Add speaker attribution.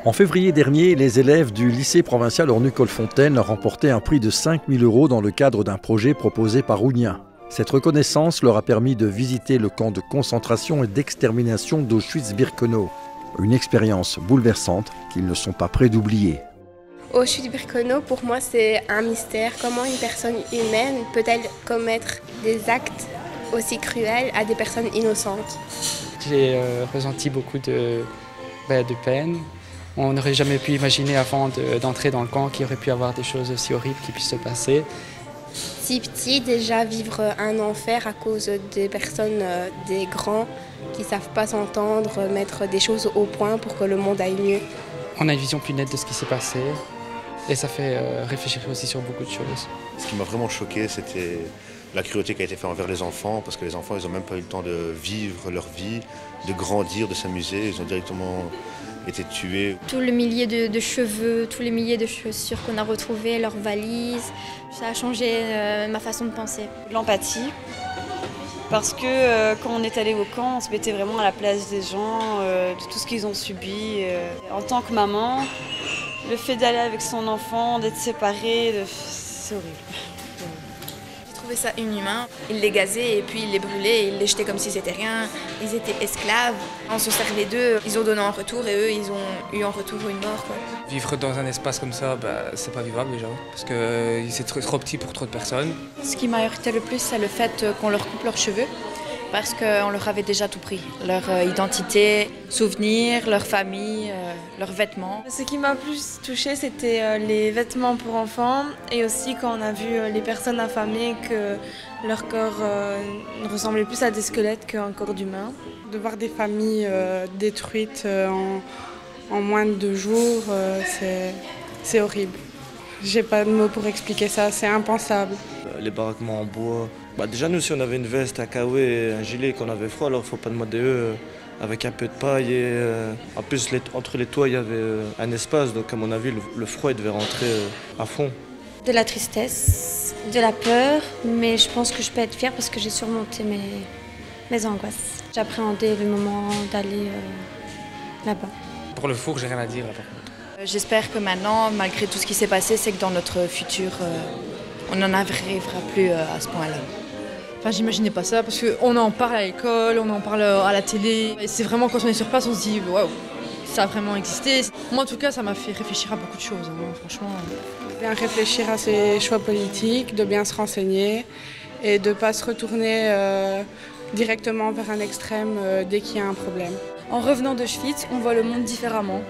Speaker 1: En février dernier, les élèves du lycée provincial Ornu-Colfontaine remportaient un prix de 5 000 € dans le cadre d'un projet proposé par Ounia. Cette reconnaissance leur a permis de visiter le camp de concentration et d'extermination d'Auschwitz-Birkenau. Une expérience bouleversante qu'ils ne sont pas prêts d'oublier.
Speaker 2: Auschwitz-Birkenau, pour moi, c'est un mystère. Comment une personne humaine peut-elle commettre des actes aussi cruels à des personnes innocentes?
Speaker 3: J'ai ressenti beaucoup de peine. On n'aurait jamais pu imaginer avant d'entrer dans le camp qu'il y aurait pu y avoir des choses aussi horribles qui puissent se passer.
Speaker 2: Si petit, déjà vivre un enfer à cause des personnes, des grands qui ne savent pas s'entendre, mettre des choses au point pour que le monde aille mieux.
Speaker 3: On a une vision plus nette de ce qui s'est passé et ça fait réfléchir aussi sur beaucoup de choses.
Speaker 4: Ce qui m'a vraiment choqué, c'était la cruauté qui a été faite envers les enfants, parce que les enfants, ils n'ont même pas eu le temps de vivre leur vie, de grandir, de s'amuser. Ils ont directement été tués.
Speaker 5: Tout le millier de cheveux, tous les milliers de chaussures qu'on a retrouvés, leurs valises, ça a changé ma façon de penser.
Speaker 6: L'empathie, parce que quand on est allé au camp, on se mettait vraiment à la place des gens, de tout ce qu'ils ont subi. En tant que maman, le fait d'aller avec son enfant, d'être séparé, c'est horrible.
Speaker 7: J'ai trouvé ça inhumain. Ils les gazaient et puis ils les brûlaient, ils les jetaient comme si c'était rien. Ils étaient esclaves. On se servait d'eux, ils ont donné en retour et eux, ils ont eu en retour une mort, quoi.
Speaker 8: Vivre dans un espace comme ça, c'est pas vivable déjà, parce que c'est trop petit pour trop de personnes.
Speaker 9: Ce qui m'a heurté le plus, c'est le fait qu'on leur coupe leurs cheveux, parce qu'on leur avait déjà tout pris. Leur identité, souvenirs, leur famille, leurs vêtements.
Speaker 10: Ce qui m'a plus touchée, c'était les vêtements pour enfants et aussi quand on a vu les personnes affamées, que leur corps ne ressemblait plus à des squelettes qu'à un corps d'humain. De voir des familles détruites en moins de 2 jours, c'est horrible. J'ai pas de mots pour expliquer ça, c'est impensable.
Speaker 11: Les baraquements en bois. Déjà nous, si on avait une veste, un kawaii et un gilet qu'on avait froid, alors il ne faut pas demander eux avec un peu de paille. Et, en plus, entre les toits, il y avait un espace, donc à mon avis, le froid il devait rentrer à fond.
Speaker 5: De la tristesse, de la peur, mais je pense que je peux être fière parce que j'ai surmonté mes angoisses. J'appréhendais le moment d'aller là-bas.
Speaker 8: Pour le four, j'ai rien à dire là, par contre.
Speaker 9: J'espère que maintenant, malgré tout ce qui s'est passé, c'est que dans notre futur, on n'en arrivera plus à ce point-là.
Speaker 12: Enfin, j'imaginais pas ça parce qu'on en parle à l'école, on en parle à la télé. Et c'est vraiment quand on est sur place, on se dit waouh, ça a vraiment existé. Moi, en tout cas, ça m'a fait réfléchir à beaucoup de choses, hein, franchement.
Speaker 10: Bien réfléchir à ses choix politiques, de bien se renseigner et de ne pas se retourner directement vers un extrême dès qu'il y a un problème.
Speaker 13: En revenant d'Auschwitz, on voit le monde différemment.